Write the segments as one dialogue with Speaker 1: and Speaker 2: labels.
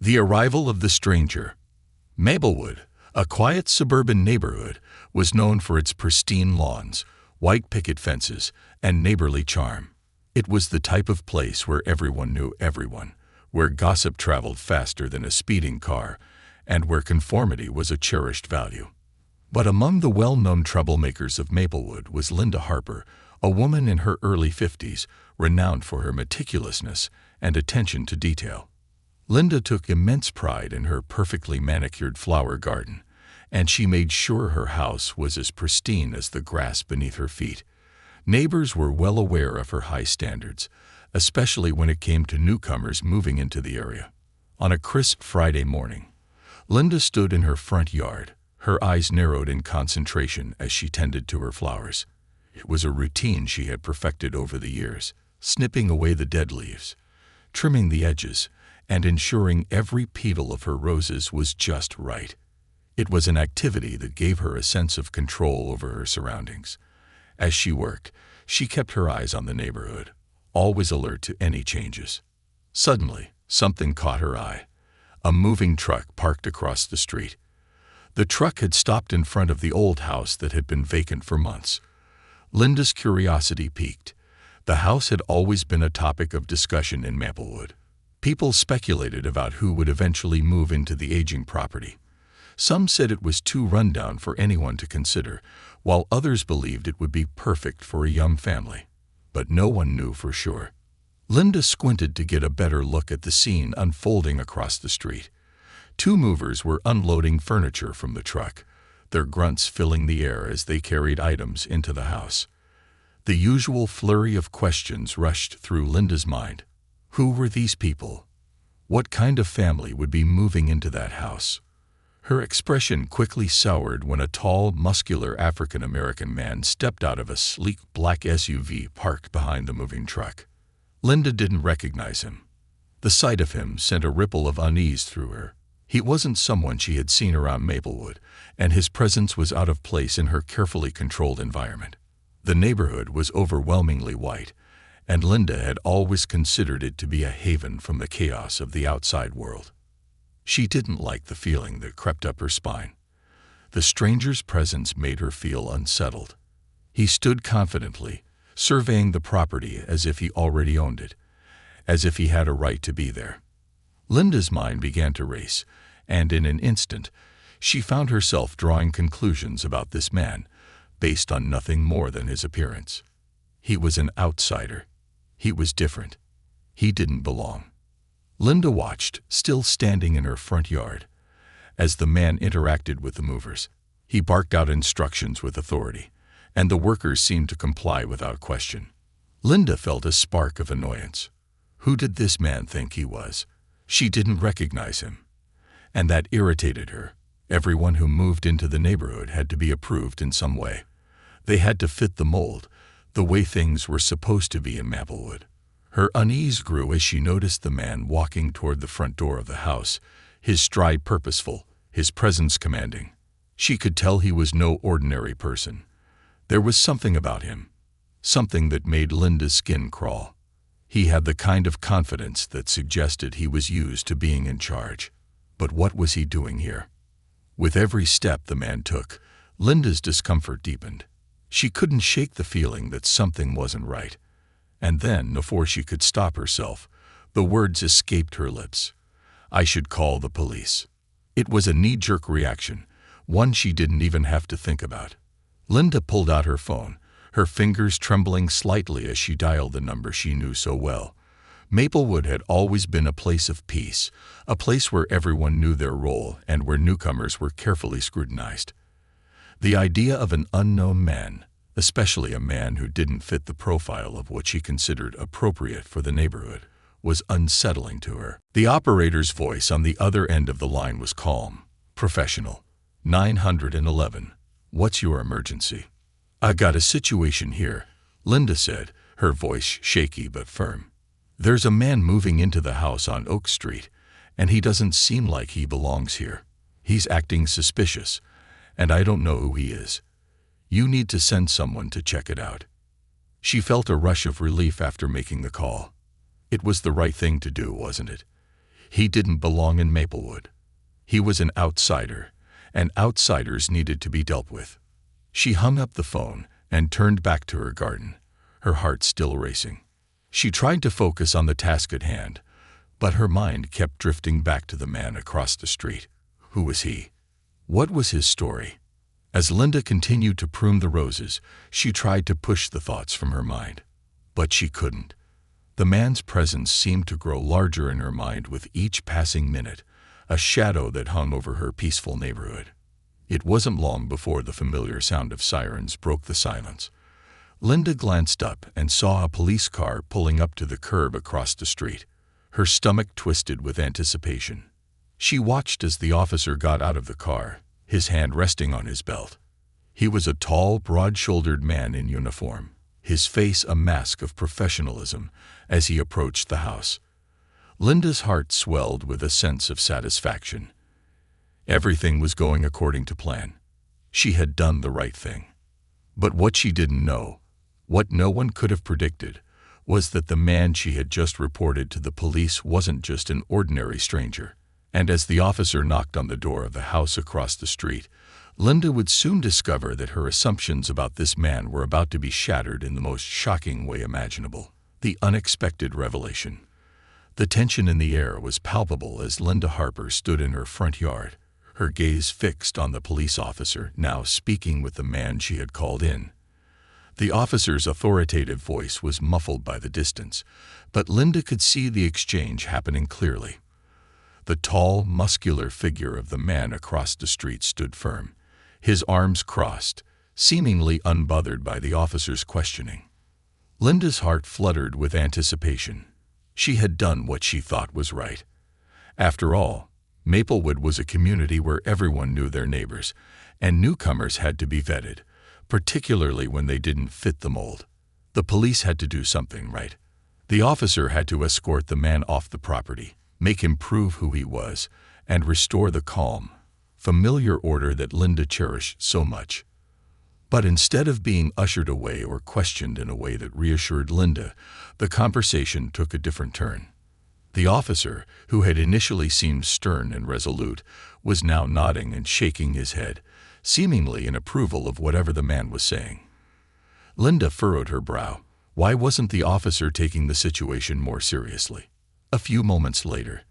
Speaker 1: The arrival of the stranger. Maplewood, a quiet suburban neighborhood, was known for its pristine lawns, white picket fences, and neighborly charm. It was the type of place where everyone knew everyone, where gossip traveled faster than a speeding car, and where conformity was a cherished value. But among the well-known troublemakers of Maplewood was Linda Harper, a woman in her early 50s, renowned for her meticulousness and attention to detail. Linda took immense pride in her perfectly manicured flower garden, and she made sure her house was as pristine as the grass beneath her feet. Neighbors were well aware of her high standards, especially when it came to newcomers moving into the area. On a crisp Friday morning, Linda stood in her front yard, her eyes narrowed in concentration as she tended to her flowers. It was a routine she had perfected over the years, snipping away the dead leaves, trimming the edges, and ensuring every petal of her roses was just right. It was an activity that gave her a sense of control over her surroundings. As she worked, she kept her eyes on the neighborhood, always alert to any changes. Suddenly, something caught her eye. A moving truck parked across the street. The truck had stopped in front of the old house that had been vacant for months. Linda's curiosity piqued. The house had always been a topic of discussion in Maplewood. People speculated about who would eventually move into the aging property. Some said it was too rundown for anyone to consider, while others believed it would be perfect for a young family. But no one knew for sure. Linda squinted to get a better look at the scene unfolding across the street. Two movers were unloading furniture from the truck, their grunts filling the air as they carried items into the house. The usual flurry of questions rushed through Linda's mind. Who were these people? What kind of family would be moving into that house? Her expression quickly soured when a tall, muscular African-American man stepped out of a sleek black SUV parked behind the moving truck. Linda didn't recognize him. The sight of him sent a ripple of unease through her. He wasn't someone she had seen around Maplewood, and his presence was out of place in her carefully controlled environment. The neighborhood was overwhelmingly white, and Linda had always considered it to be a haven from the chaos of the outside world. She didn't like the feeling that crept up her spine. The stranger's presence made her feel unsettled. He stood confidently, surveying the property as if he already owned it, as if he had a right to be there. Linda's mind began to race, and in an instant, she found herself drawing conclusions about this man based on nothing more than his appearance. He was an outsider. He was different. He didn't belong. Linda watched, still standing in her front yard, as the man interacted with the movers. He barked out instructions with authority, and the workers seemed to comply without question. Linda felt a spark of annoyance. Who did this man think he was? She didn't recognize him, and that irritated her. Everyone who moved into the neighborhood had to be approved in some way. They had to fit the mold, the way things were supposed to be in Maplewood. Her unease grew as she noticed the man walking toward the front door of the house, his stride purposeful, his presence commanding. She could tell he was no ordinary person. There was something about him, something that made Linda's skin crawl. He had the kind of confidence that suggested he was used to being in charge. But what was he doing here? With every step the man took, Linda's discomfort deepened. She couldn't shake the feeling that something wasn't right. And then, before she could stop herself, the words escaped her lips. I should call the police. It was a knee-jerk reaction, one she didn't even have to think about. Linda pulled out her phone, her fingers trembling slightly as she dialed the number she knew so well. Maplewood had always been a place of peace, a place where everyone knew their role and where newcomers were carefully scrutinized. The idea of an unknown man, especially a man who didn't fit the profile of what she considered appropriate for the neighborhood, was unsettling to her. The operator's voice on the other end of the line was calm, professional. 911. What's your emergency? I got a situation here, Linda said, her voice shaky but firm. There's a man moving into the house on Oak Street, and he doesn't seem like he belongs here. He's acting suspicious, and I don't know who he is. You need to send someone to check it out. She felt a rush of relief after making the call. It was the right thing to do, wasn't it? He didn't belong in Maplewood. He was an outsider, and outsiders needed to be dealt with. She hung up the phone and turned back to her garden, her heart still racing. She tried to focus on the task at hand, but her mind kept drifting back to the man across the street. Who was he? What was his story? As Linda continued to prune the roses, she tried to push the thoughts from her mind. But she couldn't. The man's presence seemed to grow larger in her mind with each passing minute, a shadow that hung over her peaceful neighborhood. It wasn't long before the familiar sound of sirens broke the silence. Linda glanced up and saw a police car pulling up to the curb across the street. Her stomach twisted with anticipation. She watched as the officer got out of the car, his hand resting on his belt. He was a tall, broad-shouldered man in uniform, his face a mask of professionalism as he approached the house. Linda's heart swelled with a sense of satisfaction. Everything was going according to plan. She had done the right thing. But what she didn't know, what no one could have predicted, was that the man she had just reported to the police wasn't just an ordinary stranger. And as the officer knocked on the door of the house across the street, Linda would soon discover that her assumptions about this man were about to be shattered in the most shocking way imaginable. The unexpected revelation. The tension in the air was palpable as Linda Harper stood in her front yard, her gaze fixed on the police officer now speaking with the man she had called in. The officer's authoritative voice was muffled by the distance, but Linda could see the exchange happening clearly. The tall, muscular figure of the man across the street stood firm, his arms crossed, seemingly unbothered by the officer's questioning. Linda's heart fluttered with anticipation. She had done what she thought was right. After all, Maplewood was a community where everyone knew their neighbors, and newcomers had to be vetted, particularly when they didn't fit the mold. The police had to do something right. The officer had to escort the man off the property, make him prove who he was, and restore the calm, familiar order that Linda cherished so much. But instead of being ushered away or questioned in a way that reassured Linda, the conversation took a different turn. The officer, who had initially seemed stern and resolute, was now nodding and shaking his head, seemingly in approval of whatever the man was saying. Linda furrowed her brow. Why wasn't the officer taking the situation more seriously? A few moments later,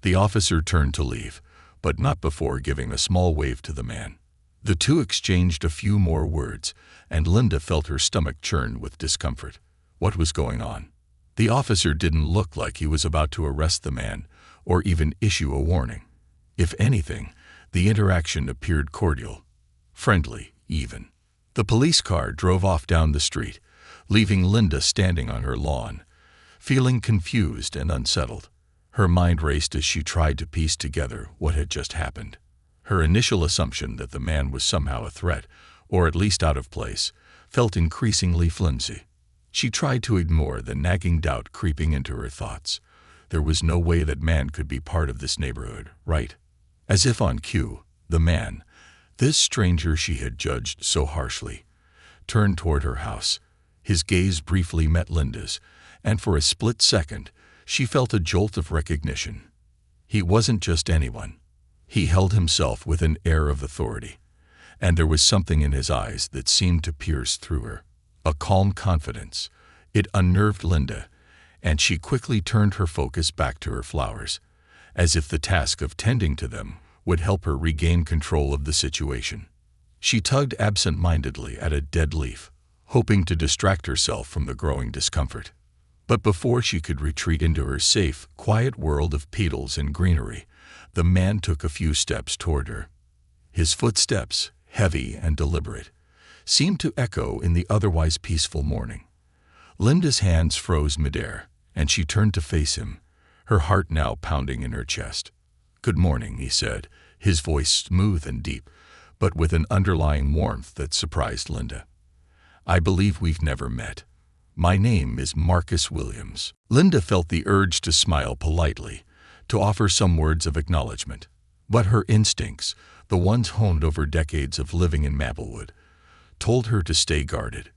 Speaker 1: the officer turned to leave, but not before giving a small wave to the man. The two exchanged a few more words, and Linda felt her stomach churn with discomfort. What was going on? The officer didn't look like he was about to arrest the man, or even issue a warning. If anything, the interaction appeared cordial, friendly, even. The police car drove off down the street, leaving Linda standing on her lawn, feeling confused and unsettled. Her mind raced as she tried to piece together what had just happened. Her initial assumption that the man was somehow a threat, or at least out of place, felt increasingly flimsy. She tried to ignore the nagging doubt creeping into her thoughts. There was no way that man could be part of this neighborhood, right? As if on cue, the man, this stranger she had judged so harshly, turned toward her house. His gaze briefly met Linda's, and for a split second, she felt a jolt of recognition. He wasn't just anyone. He held himself with an air of authority, and there was something in his eyes that seemed to pierce through her. A calm confidence. It unnerved Linda, and she quickly turned her focus back to her flowers, as if the task of tending to them would help her regain control of the situation. She tugged absent-mindedly at a dead leaf, hoping to distract herself from the growing discomfort. But before she could retreat into her safe, quiet world of petals and greenery, the man took a few steps toward her. His footsteps, heavy and deliberate, seemed to echo in the otherwise peaceful morning. Linda's hands froze midair, and she turned to face him, her heart now pounding in her chest. "Good morning," he said, his voice smooth and deep, but with an underlying warmth that surprised Linda. "I believe we've never met. My name is Marcus Williams." Linda felt the urge to smile politely, to offer some words of acknowledgement. But her instincts, the ones honed over decades of living in Maplewood, told her to stay guarded.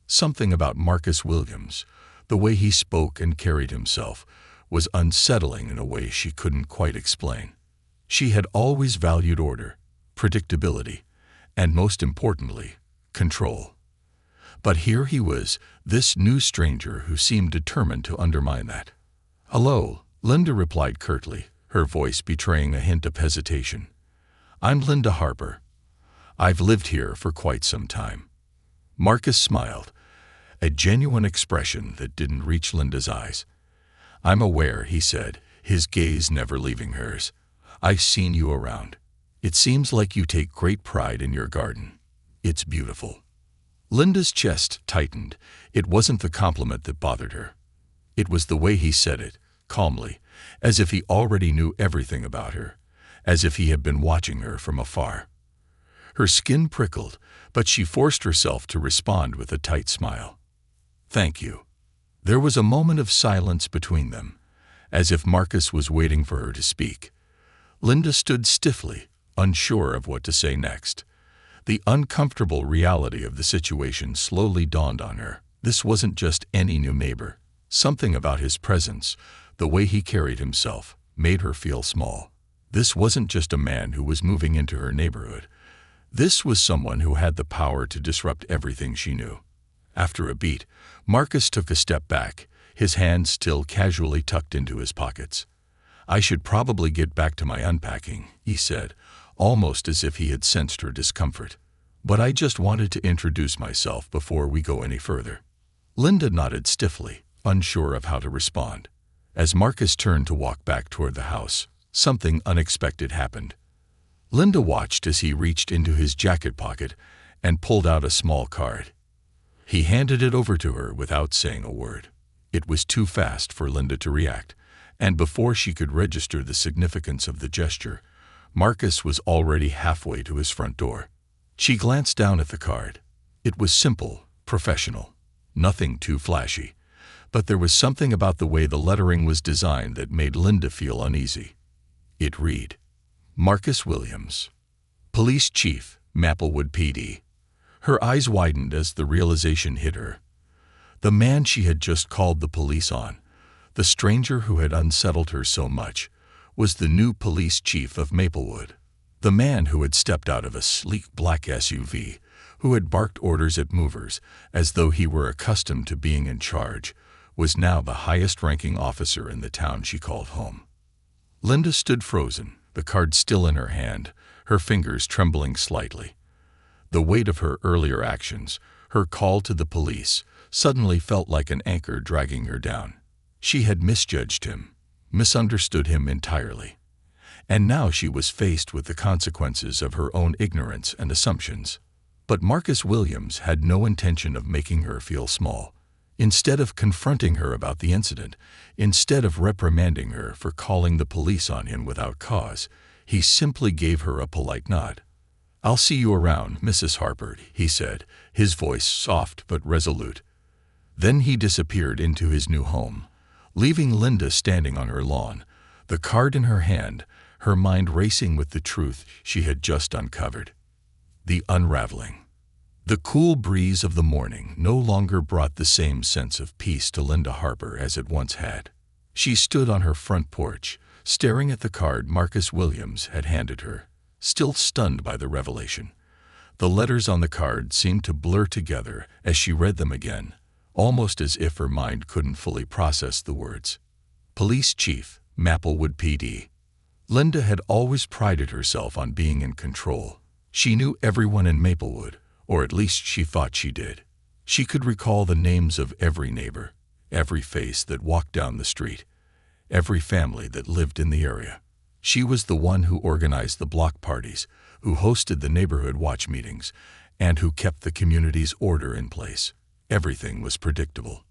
Speaker 1: Something about Marcus Williams, the way he spoke and carried himself, was unsettling in a way she couldn't quite explain. She had always valued order, predictability, and most importantly, control. But here he was, this new stranger who seemed determined to undermine that. "Hello," Linda replied curtly, her voice betraying a hint of hesitation. "I'm Linda Harper. I've lived here for quite some time." Marcus smiled, a genuine expression that didn't reach Linda's eyes. "I'm aware," he said, his gaze never leaving hers. "I've seen you around. It seems like you take great pride in your garden. It's beautiful." Linda's chest tightened. It wasn't the compliment that bothered her. It was the way he said it, calmly, as if he already knew everything about her, as if he had been watching her from afar. Her skin prickled, but she forced herself to respond with a tight smile. "Thank you." There was a moment of silence between them, as if Marcus was waiting for her to speak. Linda stood stiffly, unsure of what to say next. The uncomfortable reality of the situation slowly dawned on her. This wasn't just any new neighbor. Something about his presence, the way he carried himself, made her feel small. This wasn't just a man who was moving into her neighborhood. This was someone who had the power to disrupt everything she knew. After a beat, Marcus took a step back, his hands still casually tucked into his pockets. "I should probably get back to my unpacking," he said, almost as if he had sensed her discomfort. "But I just wanted to introduce myself before we go any further." Linda nodded stiffly, unsure of how to respond. As Marcus turned to walk back toward the house, something unexpected happened. Linda watched as he reached into his jacket pocket and pulled out a small card. He handed it over to her without saying a word. It was too fast for Linda to react, and before she could register the significance of the gesture, Marcus was already halfway to his front door. She glanced down at the card. It was simple, professional, nothing too flashy, but there was something about the way the lettering was designed that made Linda feel uneasy. It read, "Marcus Williams, Police Chief, Maplewood PD." Her eyes widened as the realization hit her. The man she had just called the police on, the stranger who had unsettled her so much, was the new police chief of Maplewood. The man who had stepped out of a sleek black SUV, who had barked orders at movers as though he were accustomed to being in charge, was now the highest-ranking officer in the town she called home. Linda stood frozen, the card still in her hand, her fingers trembling slightly. The weight of her earlier actions, her call to the police, suddenly felt like an anchor dragging her down. She had misjudged him, misunderstood him entirely. And now she was faced with the consequences of her own ignorance and assumptions. But Marcus Williams had no intention of making her feel small. Instead of confronting her about the incident, instead of reprimanding her for calling the police on him without cause, he simply gave her a polite nod. "I'll see you around, Mrs. Harper," he said, his voice soft but resolute. Then he disappeared into his new home, leaving Linda standing on her lawn, the card in her hand, her mind racing with the truth she had just uncovered. The unraveling. The cool breeze of the morning no longer brought the same sense of peace to Linda Harper as it once had. She stood on her front porch, staring at the card Marcus Williams had handed her, still stunned by the revelation. The letters on the card seemed to blur together as she read them again, almost as if her mind couldn't fully process the words. Police Chief, Maplewood PD. Linda had always prided herself on being in control. She knew everyone in Maplewood, or at least she thought she did. She could recall the names of every neighbor, every face that walked down the street, every family that lived in the area. She was the one who organized the block parties, who hosted the neighborhood watch meetings, and who kept the community's order in place. Everything was predictable.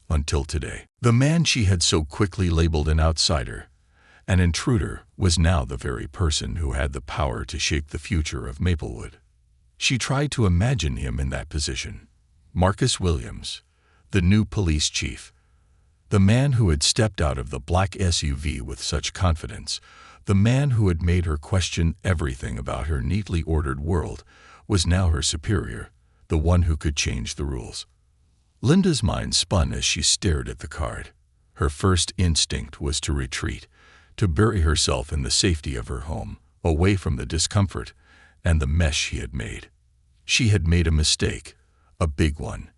Speaker 1: Until today. The man she had so quickly labeled an outsider, an intruder, was now the very person who had the power to shape the future of Maplewood. She tried to imagine him in that position. Marcus Williams, the new police chief. The man who had stepped out of the black SUV with such confidence, the man who had made her question everything about her neatly ordered world, was now her superior, the one who could change the rules. Linda's mind spun as she stared at the card. Her first instinct was to retreat, to bury herself in the safety of her home, away from the discomfort and the mess she had made. She had made a mistake, a big one,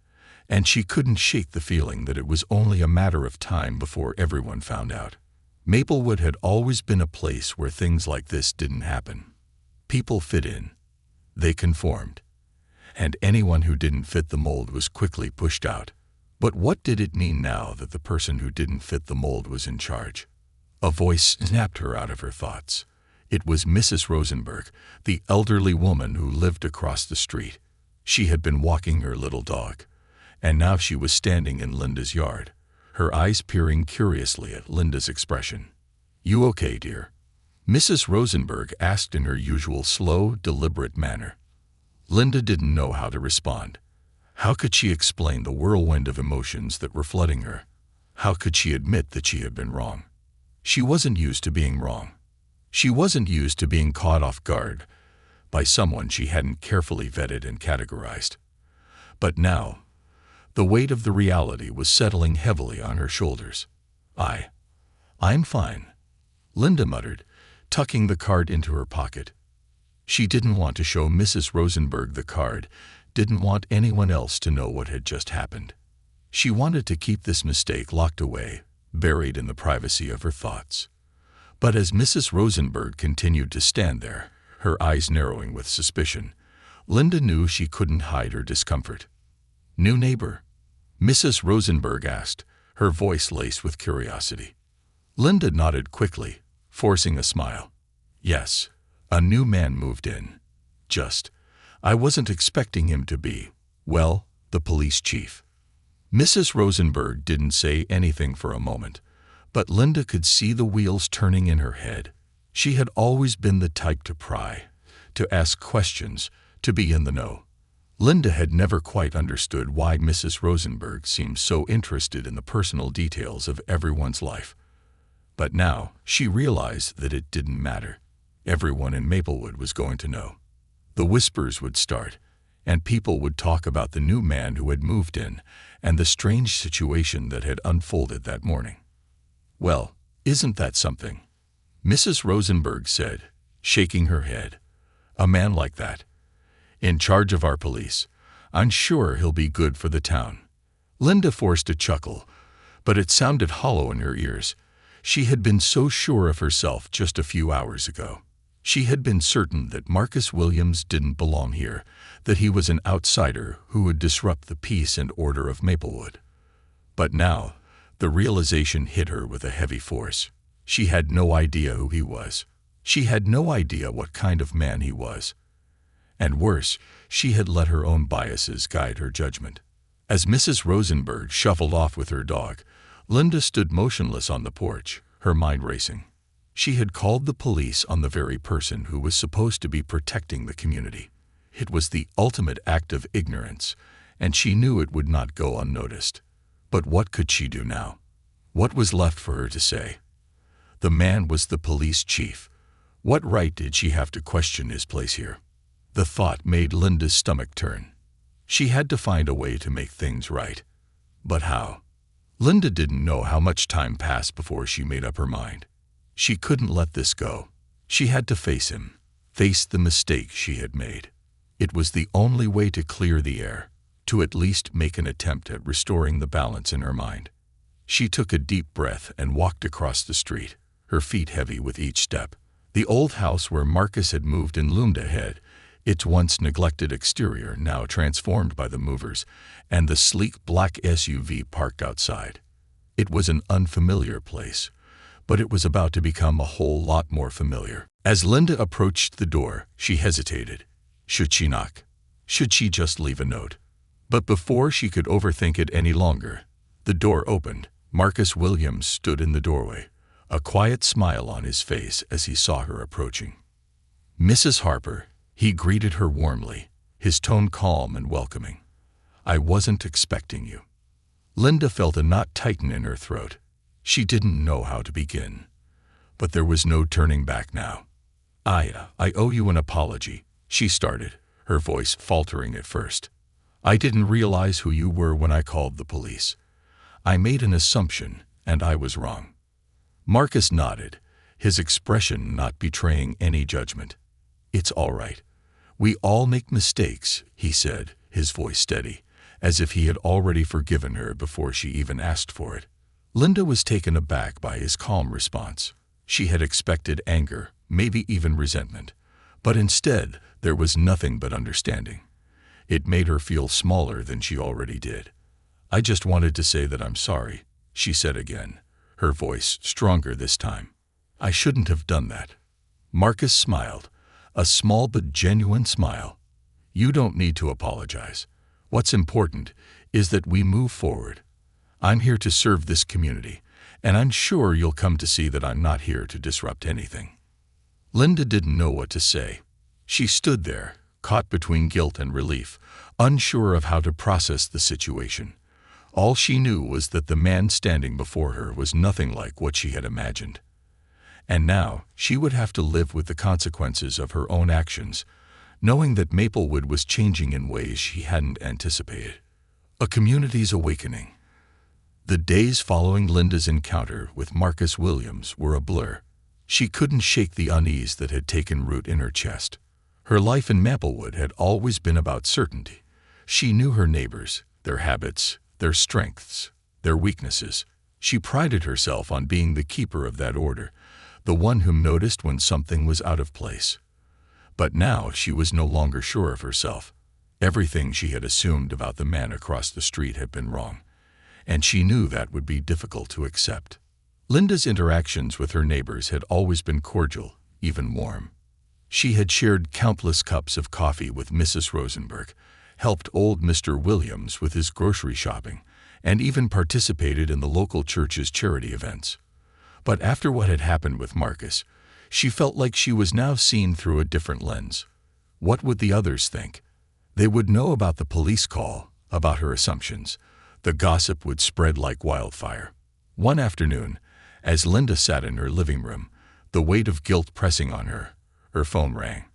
Speaker 1: and she couldn't shake the feeling that it was only a matter of time before everyone found out. Maplewood had always been a place where things like this didn't happen. People fit in. They conformed. And anyone who didn't fit the mold was quickly pushed out. But what did it mean now that the person who didn't fit the mold was in charge? A voice snapped her out of her thoughts. It was Mrs. Rosenberg, the elderly woman who lived across the street. She had been walking her little dog, and now she was standing in Linda's yard, her eyes peering curiously at Linda's expression. "You okay, dear?" Mrs. Rosenberg asked in her usual slow, deliberate manner. Linda didn't know how to respond. How could she explain the whirlwind of emotions that were flooding her? How could she admit that she had been wrong? She wasn't used to being wrong. She wasn't used to being caught off guard by someone she hadn't carefully vetted and categorized. But now, the weight of the reality was settling heavily on her shoulders. I'm fine," Linda muttered, tucking the card into her pocket. She didn't want to show Mrs. Rosenberg the card, didn't want anyone else to know what had just happened. She wanted to keep this mistake locked away, buried in the privacy of her thoughts. But as Mrs. Rosenberg continued to stand there, her eyes narrowing with suspicion, Linda knew she couldn't hide her discomfort. "New neighbor?" Mrs. Rosenberg asked, her voice laced with curiosity. Linda nodded quickly, forcing a smile. "Yes, a new man moved in. I wasn't expecting him to be, well, the police chief." Mrs. Rosenberg didn't say anything for a moment, but Linda could see the wheels turning in her head. She had always been the type to pry, to ask questions, to be in the know. Linda had never quite understood why Mrs. Rosenberg seemed so interested in the personal details of everyone's life. But now she realized that it didn't matter. Everyone in Maplewood was going to know. The whispers would start, and people would talk about the new man who had moved in and the strange situation that had unfolded that morning. "Well, isn't that something?" Mrs. Rosenberg said, shaking her head. "A man like that, in charge of our police, I'm sure he'll be good for the town." Linda forced a chuckle, but it sounded hollow in her ears. She had been so sure of herself just a few hours ago. She had been certain that Marcus Williams didn't belong here, that he was an outsider who would disrupt the peace and order of Maplewood. But now, the realization hit her with a heavy force. She had no idea who he was. She had no idea what kind of man he was. And worse, she had let her own biases guide her judgment. As Mrs. Rosenberg shuffled off with her dog, Linda stood motionless on the porch, her mind racing. She had called the police on the very person who was supposed to be protecting the community. It was the ultimate act of ignorance, and she knew it would not go unnoticed. But what could she do now? What was left for her to say? The man was the police chief. What right did she have to question his place here? The thought made Linda's stomach turn. She had to find a way to make things right. But how? Linda didn't know how much time passed before she made up her mind. She couldn't let this go. She had to face him, face the mistake she had made. It was the only way to clear the air, to at least make an attempt at restoring the balance in her mind. She took a deep breath and walked across the street, her feet heavy with each step. The old house where Marcus had moved in loomed ahead, its once neglected exterior now transformed by the movers, and the sleek black SUV parked outside. It was an unfamiliar place, but it was about to become a whole lot more familiar. As Linda approached the door, she hesitated. Should she knock? Should she just leave a note? But before she could overthink it any longer, the door opened. Marcus Williams stood in the doorway, a quiet smile on his face as he saw her approaching. "Mrs. Harper," he greeted her warmly, his tone calm and welcoming. "I wasn't expecting you." Linda felt a knot tighten in her throat. She didn't know how to begin. But there was no turning back now. I owe you an apology," she started, her voice faltering at first. "I didn't realize who you were when I called the police. I made an assumption, and I was wrong. Marcus nodded, his expression not betraying any judgment. It's all right. We all make mistakes, he said, his voice steady, as if he had already forgiven her before she even asked for it. Linda was taken aback by his calm response. She had expected anger, maybe even resentment, but instead there was nothing but understanding. It made her feel smaller than she already did. I just wanted to say that I'm sorry, she said again, her voice stronger this time. I shouldn't have done that. Marcus smiled, a small but genuine smile. You don't need to apologize. What's important is that we move forward. I'm here to serve this community, and I'm sure you'll come to see that I'm not here to disrupt anything. Linda didn't know what to say. She stood there, caught between guilt and relief, unsure of how to process the situation. All she knew was that the man standing before her was nothing like what she had imagined. And now she would have to live with the consequences of her own actions, knowing that Maplewood was changing in ways she hadn't anticipated. A community's awakening. The days following Linda's encounter with Marcus Williams were a blur. She couldn't shake the unease that had taken root in her chest. Her life in Maplewood had always been about certainty. She knew her neighbors, their habits, their strengths, their weaknesses. She prided herself on being the keeper of that order, the one who noticed when something was out of place. But now she was no longer sure of herself. Everything she had assumed about the man across the street had been wrong, and she knew that would be difficult to accept. Linda's interactions with her neighbors had always been cordial, even warm. She had shared countless cups of coffee with Mrs. Rosenberg, helped old Mr. Williams with his grocery shopping, and even participated in the local church's charity events. But after what had happened with Marcus, she felt like she was now seen through a different lens. What would the others think? They would know about the police call, about her assumptions. The gossip would spread like wildfire. One afternoon, as Linda sat in her living room, the weight of guilt pressing on her, her phone rang.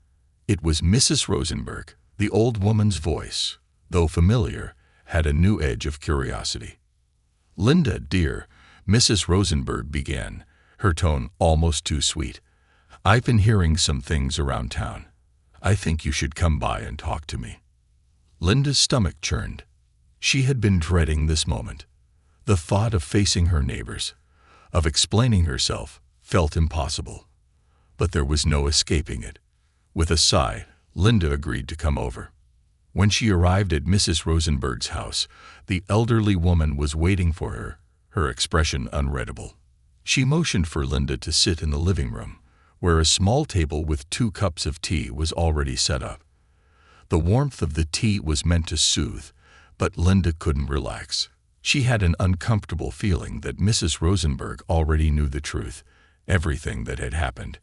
Speaker 1: It was Mrs. Rosenberg. The old woman's voice, though familiar, had a new edge of curiosity. Linda, dear, Mrs. Rosenberg began, her tone almost too sweet. I've been hearing some things around town. I think you should come by and talk to me. Linda's stomach churned. She had been dreading this moment. The thought of facing her neighbors, of explaining herself, felt impossible. But there was no escaping it. With a sigh, Linda agreed to come over. When she arrived at Mrs. Rosenberg's house, the elderly woman was waiting for her, her expression unreadable. She motioned for Linda to sit in the living room, where a small table with 2 cups of tea was already set up. The warmth of the tea was meant to soothe, but Linda couldn't relax. She had an uncomfortable feeling that Mrs. Rosenberg already knew the truth, everything that had happened,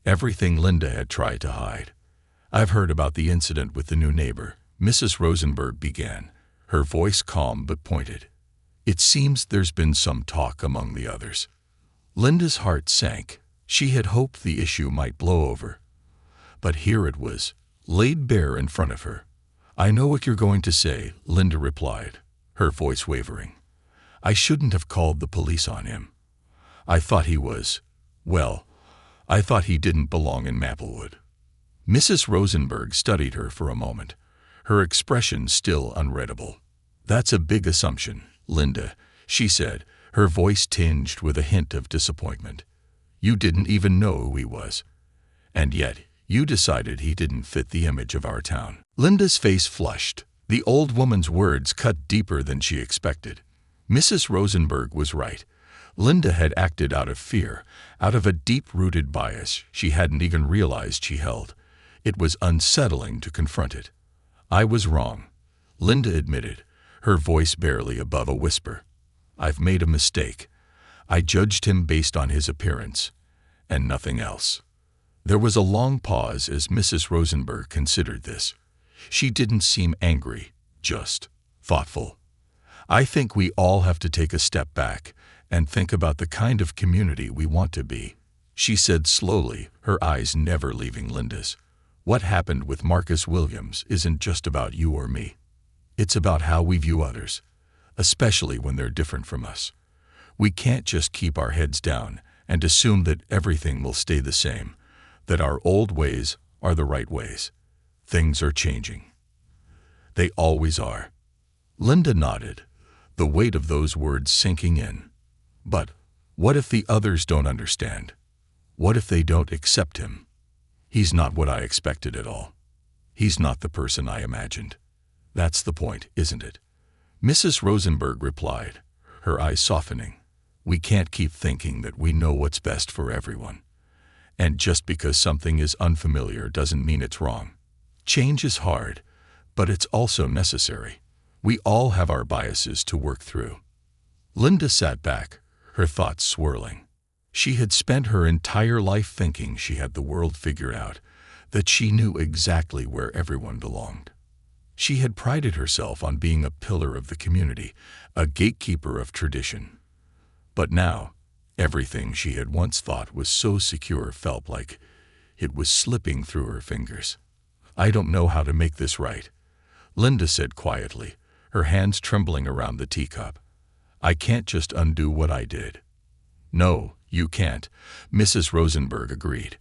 Speaker 1: everything Linda had tried to hide. I've heard about the incident with the new neighbor, Mrs. Rosenberg began, her voice calm but pointed. It seems there's been some talk among the others. Linda's heart sank. She had hoped the issue might blow over. But here it was, laid bare in front of her. I know what you're going to say, Linda replied, her voice wavering. I shouldn't have called the police on him. I thought he was, well, I thought he didn't belong in Maplewood. Mrs. Rosenberg studied her for a moment, her expression still unreadable. That's a big assumption, Linda, she said, her voice tinged with a hint of disappointment. You didn't even know who he was. And yet, you decided he didn't fit the image of our town. Linda's face flushed. The old woman's words cut deeper than she expected. Mrs. Rosenberg was right. Linda had acted out of fear, out of a deep-rooted bias she hadn't even realized she held. It was unsettling to confront it. I was wrong, Linda admitted, her voice barely above a whisper. I've made a mistake. I judged him based on his appearance, and nothing else. There was a long pause as Mrs. Rosenberg considered this. She didn't seem angry, just thoughtful. I think we all have to take a step back and think about the kind of community we want to be, she said slowly, her eyes never leaving Linda's. What happened with Marcus Williams isn't just about you or me. It's about how we view others, especially when they're different from us. We can't just keep our heads down and assume that everything will stay the same, that our old ways are the right ways. Things are changing. They always are. Linda nodded, the weight of those words sinking in. But what if the others don't understand? What if they don't accept him? He's not what I expected at all. He's not the person I imagined. That's the point, isn't it? Mrs. Rosenberg replied, her eyes softening. We can't keep thinking that we know what's best for everyone. And just because something is unfamiliar doesn't mean it's wrong. Change is hard, but it's also necessary. We all have our biases to work through. Linda sat back, her thoughts swirling. She had spent her entire life thinking she had the world figured out, that she knew exactly where everyone belonged. She had prided herself on being a pillar of the community, a gatekeeper of tradition. But now, everything she had once thought was so secure felt like it was slipping through her fingers. I don't know how to make this right, Linda said quietly, her hands trembling around the teacup. I can't just undo what I did. No, you can't, Mrs. Rosenberg agreed.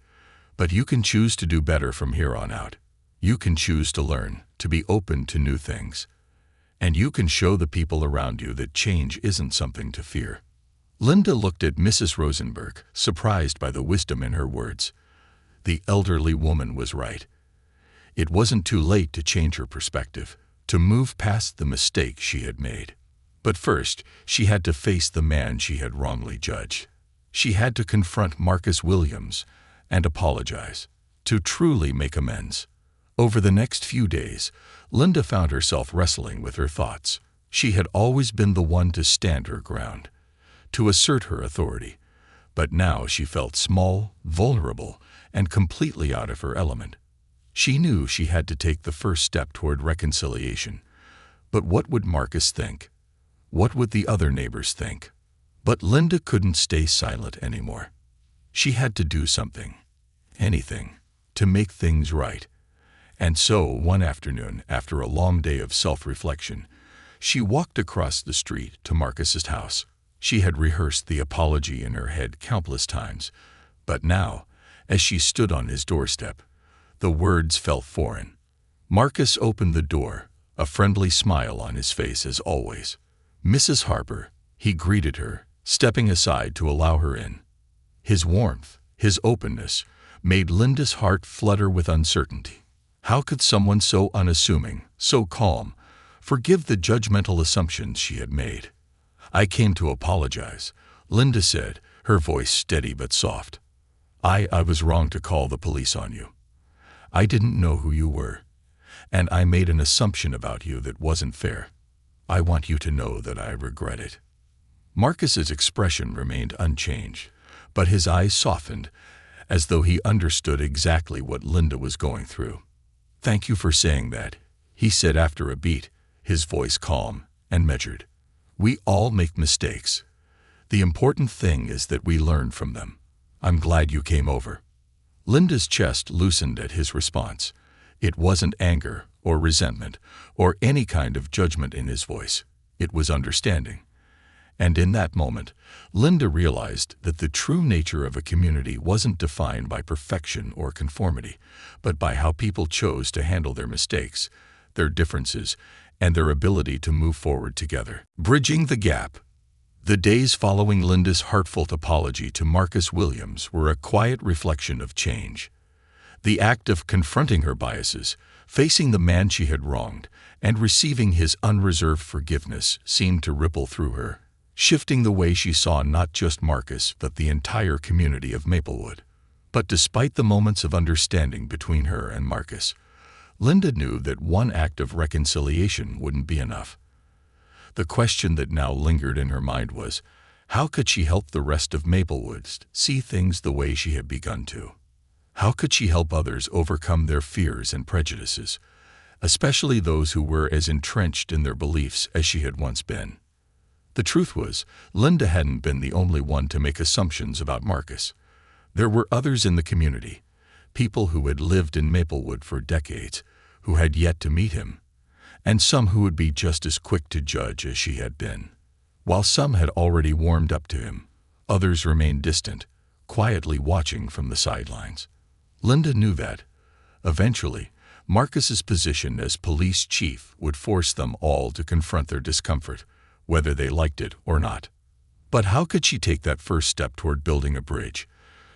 Speaker 1: But you can choose to do better from here on out. You can choose to learn, to be open to new things. And you can show the people around you that change isn't something to fear. Linda looked at Mrs. Rosenberg, surprised by the wisdom in her words. The elderly woman was right. It wasn't too late to change her perspective, to move past the mistake she had made. But first, she had to face the man she had wrongly judged. She had to confront Marcus Williams and apologize, to truly make amends. Over the next few days, Linda found herself wrestling with her thoughts. She had always been the one to stand her ground, to assert her authority. But now she felt small, vulnerable, and completely out of her element. She knew she had to take the first step toward reconciliation. But what would Marcus think? What would the other neighbors think? But Linda couldn't stay silent anymore. She had to do something, anything, to make things right. And so, one afternoon, after a long day of self-reflection, she walked across the street to Marcus's house. She had rehearsed the apology in her head countless times, but now, as she stood on his doorstep, the words felt foreign. Marcus opened the door, a friendly smile on his face as always. Mrs. Harper, he greeted her, stepping aside to allow her in. His warmth, his openness, made Linda's heart flutter with uncertainty. How could someone so unassuming, so calm, forgive the judgmental assumptions she had made? I came to apologize, Linda said, her voice steady but soft. I was wrong to call the police on you. I didn't know who you were, and I made an assumption about you that wasn't fair. I want you to know that I regret it. Marcus's expression remained unchanged, but his eyes softened, as though he understood exactly what Linda was going through. Thank you for saying that, he said after a beat, his voice calm and measured. We all make mistakes. The important thing is that we learn from them. I'm glad you came over. Linda's chest loosened at his response. It wasn't anger or resentment or any kind of judgment in his voice. It was understanding. And in that moment, Linda realized that the true nature of a community wasn't defined by perfection or conformity, but by how people chose to handle their mistakes, their differences, and their ability to move forward together. Bridging the gap. The days following Linda's heartfelt apology to Marcus Williams were a quiet reflection of change. The act of confronting her biases, facing the man she had wronged, and receiving his unreserved forgiveness seemed to ripple through her, shifting the way she saw not just Marcus but the entire community of Maplewood. But despite the moments of understanding between her and Marcus, Linda knew that one act of reconciliation wouldn't be enough. The question that now lingered in her mind was, how could she help the rest of Maplewood see things the way she had begun to? How could she help others overcome their fears and prejudices, especially those who were as entrenched in their beliefs as she had once been? The truth was, Linda hadn't been the only one to make assumptions about Marcus. There were others in the community, people who had lived in Maplewood for decades, who had yet to meet him, and some who would be just as quick to judge as she had been. While some had already warmed up to him, others remained distant, quietly watching from the sidelines. Linda knew that, eventually, Marcus's position as police chief would force them all to confront their discomfort, whether they liked it or not. But how could she take that first step toward building a bridge,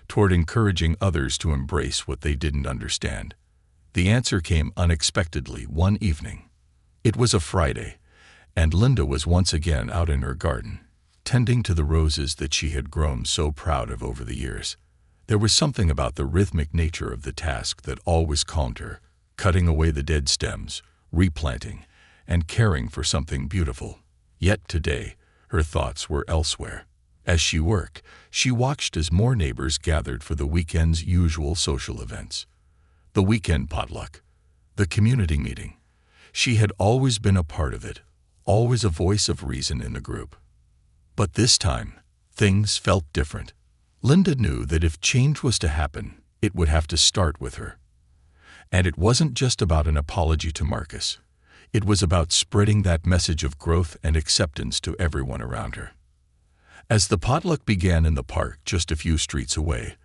Speaker 1: toward encouraging others to embrace what they didn't understand? The answer came unexpectedly one evening. It was a Friday, and Linda was once again out in her garden, tending to the roses that she had grown so proud of over the years. There was something about the rhythmic nature of the task that always calmed her, cutting away the dead stems, replanting, and caring for something beautiful. Yet today, her thoughts were elsewhere. As she worked, she watched as more neighbors gathered for the weekend's usual social events. The weekend potluck, the community meeting. She had always been a part of it, always a voice of reason in the group. But this time, things felt different. Linda knew that if change was to happen, it would have to start with her. And it wasn't just about an apology to Marcus. It was about spreading that message of growth and acceptance to everyone around her. As the potluck began in the park just a few streets away,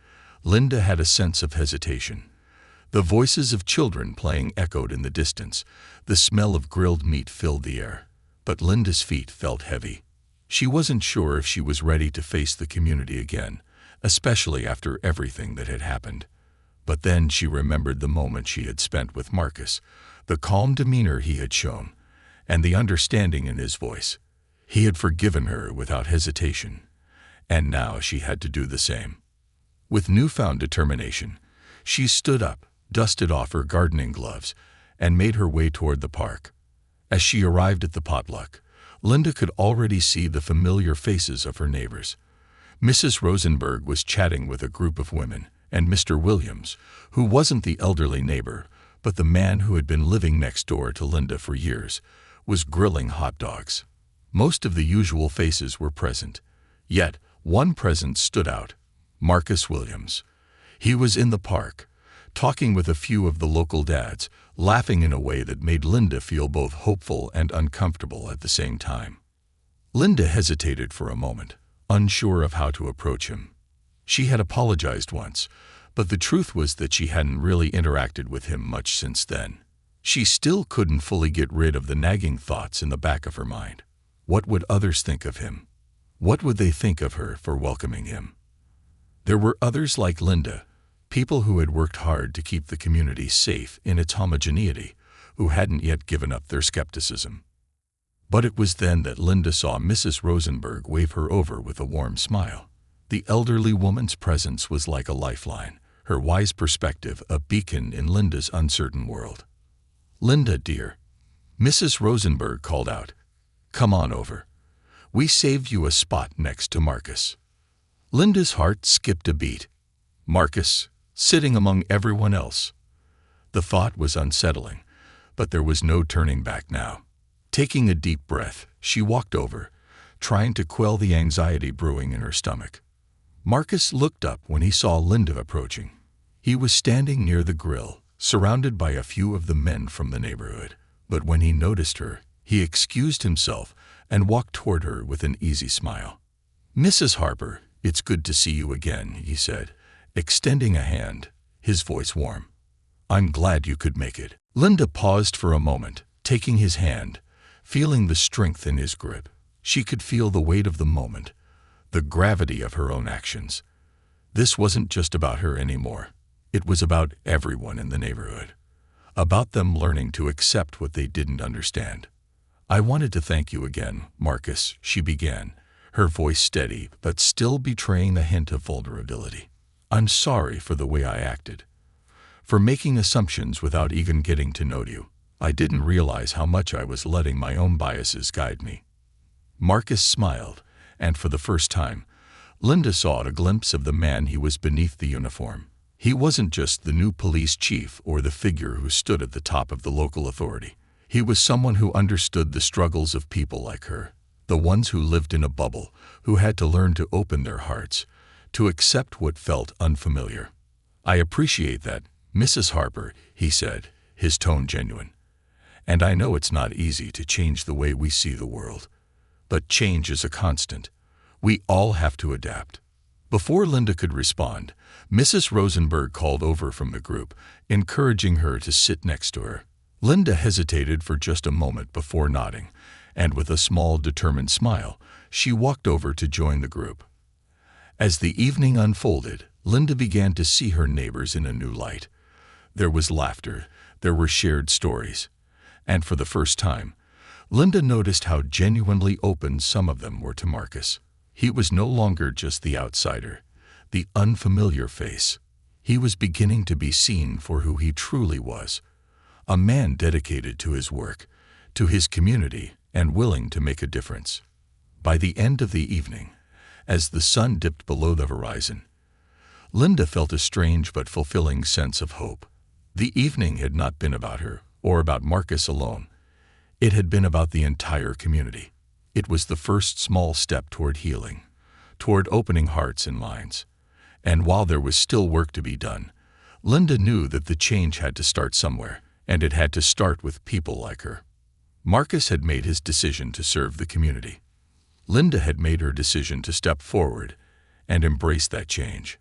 Speaker 1: Linda had a sense of hesitation. The voices of children playing echoed in the distance. The smell of grilled meat filled the air. But Linda's feet felt heavy. She wasn't sure if she was ready to face the community again, especially after everything that had happened. But then she remembered the moment she had spent with Marcus, the calm demeanor he had shown, and the understanding in his voice. He had forgiven her without hesitation, and now she had to do the same. With newfound determination, she stood up, dusted off her gardening gloves, and made her way toward the park. As she arrived at the potluck, Linda could already see the familiar faces of her neighbors. Mrs. Rosenberg was chatting with a group of women, and Mr. Williams, who wasn't the elderly neighbor, but the man who had been living next door to Linda for years, was grilling hot dogs. Most of the usual faces were present, yet one presence stood out: Marcus Williams. He was in the park, talking with a few of the local dads, laughing in a way that made Linda feel both hopeful and uncomfortable at the same time. Linda hesitated for a moment, unsure of how to approach him. She had apologized once, but the truth was that she hadn't really interacted with him much since then. She still couldn't fully get rid of the nagging thoughts in the back of her mind. What would others think of him? What would they think of her for welcoming him? There were others like Linda, people who had worked hard to keep the community safe in its homogeneity, who hadn't yet given up their skepticism. But it was then that Linda saw Mrs. Rosenberg wave her over with a warm smile. The elderly woman's presence was like a lifeline, her wise perspective a beacon in Linda's uncertain world. "Linda, dear," Mrs. Rosenberg called out, "come on over. We saved you a spot next to Marcus." Linda's heart skipped a beat. Marcus, sitting among everyone else. The thought was unsettling, but there was no turning back now. Taking a deep breath, she walked over, trying to quell the anxiety brewing in her stomach. Marcus looked up when he saw Linda approaching. He was standing near the grill, surrounded by a few of the men from the neighborhood. But when he noticed her, he excused himself and walked toward her with an easy smile. "Mrs. Harper, it's good to see you again," he said, extending a hand, his voice warm. "I'm glad you could make it." Linda paused for a moment, taking his hand, feeling the strength in his grip. She could feel the weight of the moment, the gravity of her own actions. This wasn't just about her anymore. It was about everyone in the neighborhood, about them learning to accept what they didn't understand. "I wanted to thank you again, Marcus," she began, her voice steady but still betraying a hint of vulnerability. "I'm sorry for the way I acted, for making assumptions without even getting to know you. I didn't realize how much I was letting my own biases guide me." Marcus smiled, and for the first time, Linda saw a glimpse of the man he was beneath the uniform. He wasn't just the new police chief or the figure who stood at the top of the local authority. He was someone who understood the struggles of people like her, the ones who lived in a bubble, who had to learn to open their hearts, to accept what felt unfamiliar. "I appreciate that, Mrs. Harper," he said, his tone genuine. "And I know it's not easy to change the way we see the world. But change is a constant. We all have to adapt. Before Linda could respond, Mrs. Rosenberg called over from the group, encouraging her to sit next to her. Linda hesitated for just a moment before nodding, and with a small, determined smile, she walked over to join the group. As the evening unfolded, Linda began to see her neighbors in a new light. There was laughter, there were shared stories, and for the first time, Linda noticed how genuinely open some of them were to Marcus. He was no longer just the outsider, the unfamiliar face. He was beginning to be seen for who he truly was, a man dedicated to his work, to his community, and willing to make a difference. By the end of the evening, as the sun dipped below the horizon, Linda felt a strange but fulfilling sense of hope. The evening had not been about her or about Marcus alone. It had been about the entire community. It was the first small step toward healing, toward opening hearts and minds. And while there was still work to be done, Linda knew that the change had to start somewhere, and it had to start with people like her. Marcus had made his decision to serve the community. Linda had made her decision to step forward and embrace that change.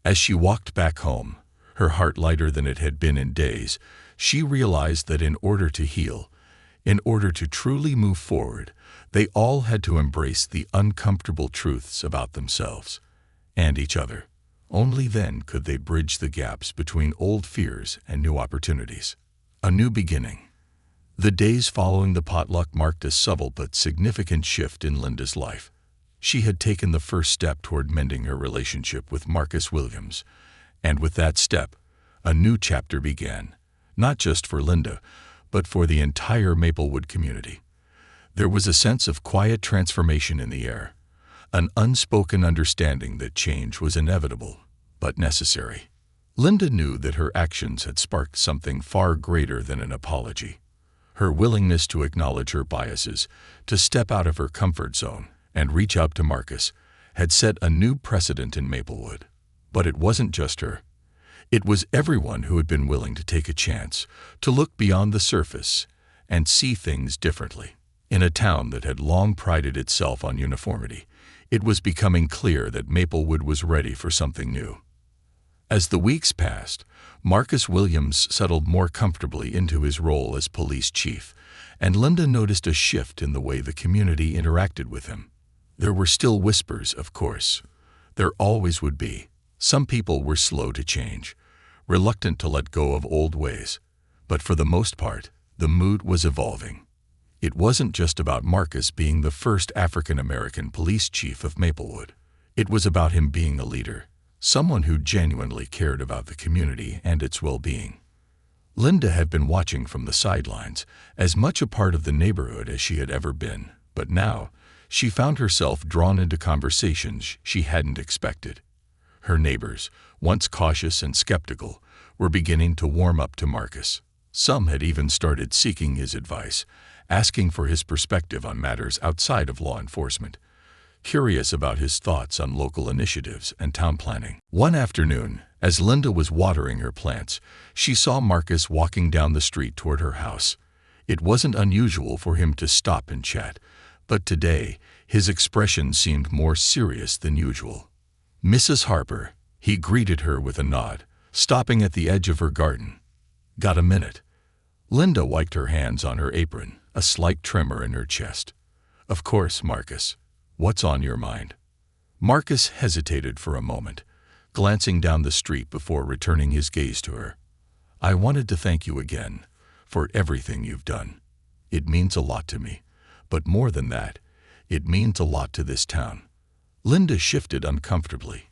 Speaker 1: As she walked back home, her heart lighter than it had been in days, she realized that in order to heal, in order to truly move forward, they all had to embrace the uncomfortable truths about themselves and each other. Only then could they bridge the gaps between old fears and new opportunities. A new beginning. The days following the potluck marked a subtle but significant shift in Linda's life. She had taken the first step toward mending her relationship with Marcus Williams, and with that step, a new chapter began, not just for Linda, but for the entire Maplewood community. There was a sense of quiet transformation in the air, an unspoken understanding that change was inevitable, but necessary. Linda knew that her actions had sparked something far greater than an apology. Her willingness to acknowledge her biases, to step out of her comfort zone and reach out to Marcus, had set a new precedent in Maplewood. But it wasn't just her. It was everyone who had been willing to take a chance, to look beyond the surface and see things differently. In a town that had long prided itself on uniformity, it was becoming clear that Maplewood was ready for something new. As the weeks passed, Marcus Williams settled more comfortably into his role as police chief, and Linda noticed a shift in the way the community interacted with him. There were still whispers, of course. There always would be. Some people were slow to change, reluctant to let go of old ways. But for the most part, the mood was evolving. It wasn't just about Marcus being the first African-American police chief of Maplewood. It was about him being a leader, someone who genuinely cared about the community and its well-being. Linda had been watching from the sidelines, as much a part of the neighborhood as she had ever been, but now she found herself drawn into conversations she hadn't expected. Her neighbors, once cautious and skeptical, were beginning to warm up to Marcus. Some had even started seeking his advice, asking for his perspective on matters outside of law enforcement, curious about his thoughts on local initiatives and town planning. One afternoon, as Linda was watering her plants, she saw Marcus walking down the street toward her house. It wasn't unusual for him to stop and chat, but today his expression seemed more serious than usual. "Mrs. Harper," he greeted her with a nod, stopping at the edge of her garden. "Got a minute?" Linda wiped her hands on her apron, a slight tremor in her chest. "Of course, Marcus. What's on your mind?" Marcus hesitated for a moment, glancing down the street before returning his gaze to her. "I wanted to thank you again for everything you've done. It means a lot to me, but more than that, it means a lot to this town." Linda shifted uncomfortably.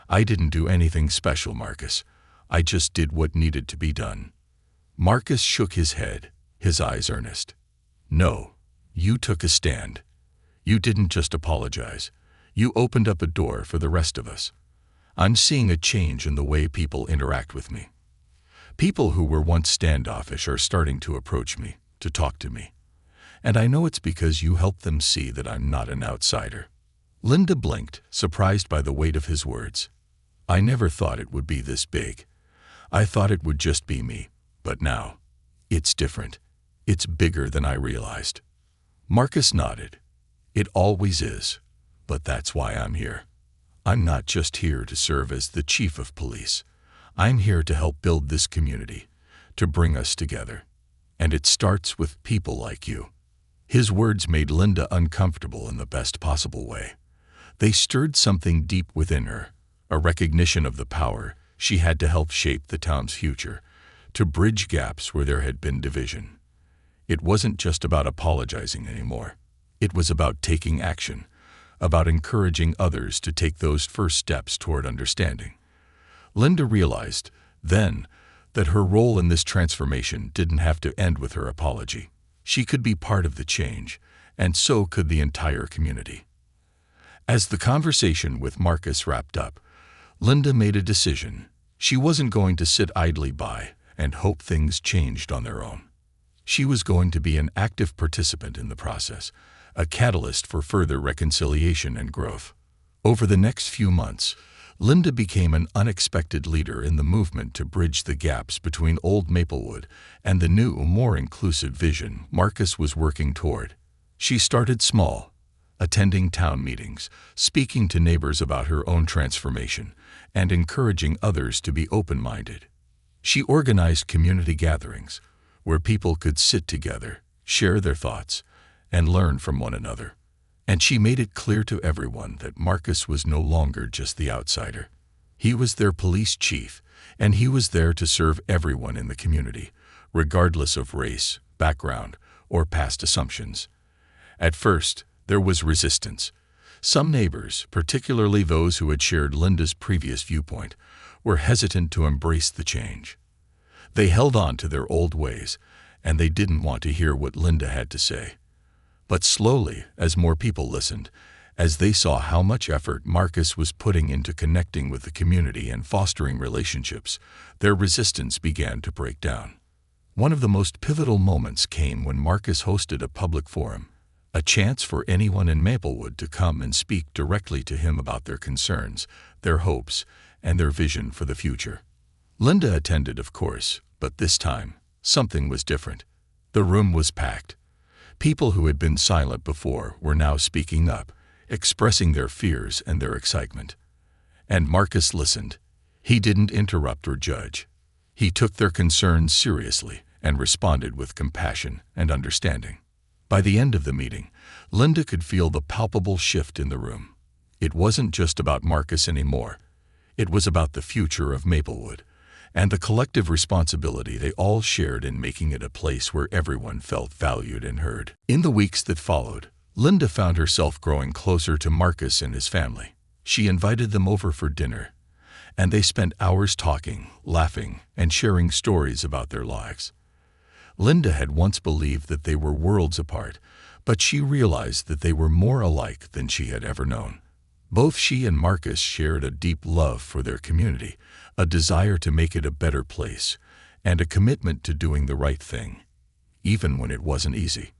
Speaker 1: "I didn't do anything special, Marcus. I just did what needed to be done." Marcus shook his head, his eyes earnest. "No, you took a stand. You didn't just apologize. You opened up a door for the rest of us. I'm seeing a change in the way people interact with me. People who were once standoffish are starting to approach me, to talk to me. And I know it's because you helped them see that I'm not an outsider." Linda blinked, surprised by the weight of his words. "I never thought it would be this big. I thought it would just be me. But now, it's different. It's bigger than I realized." Marcus nodded. It always is. But that's why I'm here. I'm not just here to serve as the chief of police. I'm here to help build this community, to bring us together. And it starts with people like you." His words made Linda uncomfortable in the best possible way. They stirred something deep within her, a recognition of the power she had to help shape the town's future, to bridge gaps where there had been division. It wasn't just about apologizing anymore. It was about taking action, about encouraging others to take those first steps toward understanding. Linda realized, then, that her role in this transformation didn't have to end with her apology. She could be part of the change, and so could the entire community. As the conversation with Marcus wrapped up, Linda made a decision. She wasn't going to sit idly by and hope things changed on their own. She was going to be an active participant in the process, a catalyst for further reconciliation and growth. Over the next few months, Linda became an unexpected leader in the movement to bridge the gaps between old Maplewood and the new, more inclusive vision Marcus was working toward. She started small, attending town meetings, speaking to neighbors about her own transformation, and encouraging others to be open-minded. She organized community gatherings where people could sit together, share their thoughts, and learn from one another. And she made it clear to everyone that Marcus was no longer just the outsider. He was their police chief, and he was there to serve everyone in the community, regardless of race, background, or past assumptions. At first, there was resistance. Some neighbors, particularly those who had shared Linda's previous viewpoint, were hesitant to embrace the change. They held on to their old ways, and they didn't want to hear what Linda had to say. But slowly, as more people listened, as they saw how much effort Marcus was putting into connecting with the community and fostering relationships, their resistance began to break down. One of the most pivotal moments came when Marcus hosted a public forum, a chance for anyone in Maplewood to come and speak directly to him about their concerns, their hopes, and their vision for the future. Linda attended, of course, but this time, something was different. The room was packed. People who had been silent before were now speaking up, expressing their fears and their excitement. And Marcus listened. He didn't interrupt or judge. He took their concerns seriously and responded with compassion and understanding. By the end of the meeting, Linda could feel the palpable shift in the room. It wasn't just about Marcus anymore. It was about the future of Maplewood, and the collective responsibility they all shared in making it a place where everyone felt valued and heard. In the weeks that followed, Linda found herself growing closer to Marcus and his family. She invited them over for dinner, and they spent hours talking, laughing, and sharing stories about their lives. Linda had once believed that they were worlds apart, but she realized that they were more alike than she had ever known. Both she and Marcus shared a deep love for their community, a desire to make it a better place, and a commitment to doing the right thing, even when it wasn't easy.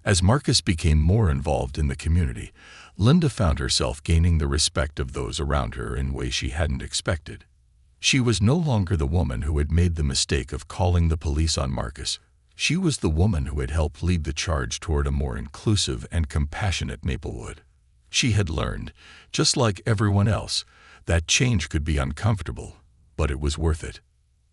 Speaker 1: As Marcus became more involved in the community, Linda found herself gaining the respect of those around her in ways she hadn't expected. She was no longer the woman who had made the mistake of calling the police on Marcus. She was the woman who had helped lead the charge toward a more inclusive and compassionate Maplewood. She had learned, just like everyone else, that change could be uncomfortable, but it was worth it.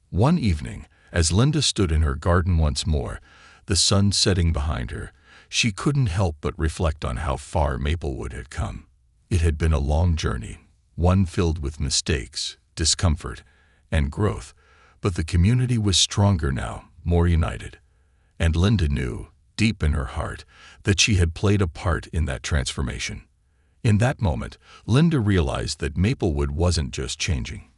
Speaker 1: One evening, as Linda stood in her garden once more, the sun setting behind her, she couldn't help but reflect on how far Maplewood had come. It had been a long journey, one filled with mistakes, discomfort, and growth, but the community was stronger now, more united. And Linda knew, deep in her heart, that she had played a part in that transformation. In that moment, Linda realized that Maplewood wasn't just changing.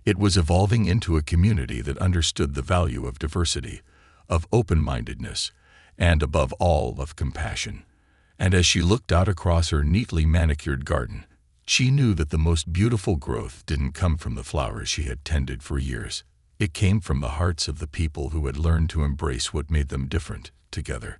Speaker 1: It was evolving into a community that understood the value of diversity, of open-mindedness, and above all, of compassion. And as she looked out across her neatly manicured garden, she knew that the most beautiful growth didn't come from the flowers she had tended for years. It came from the hearts of the people who had learned to embrace what made them different together.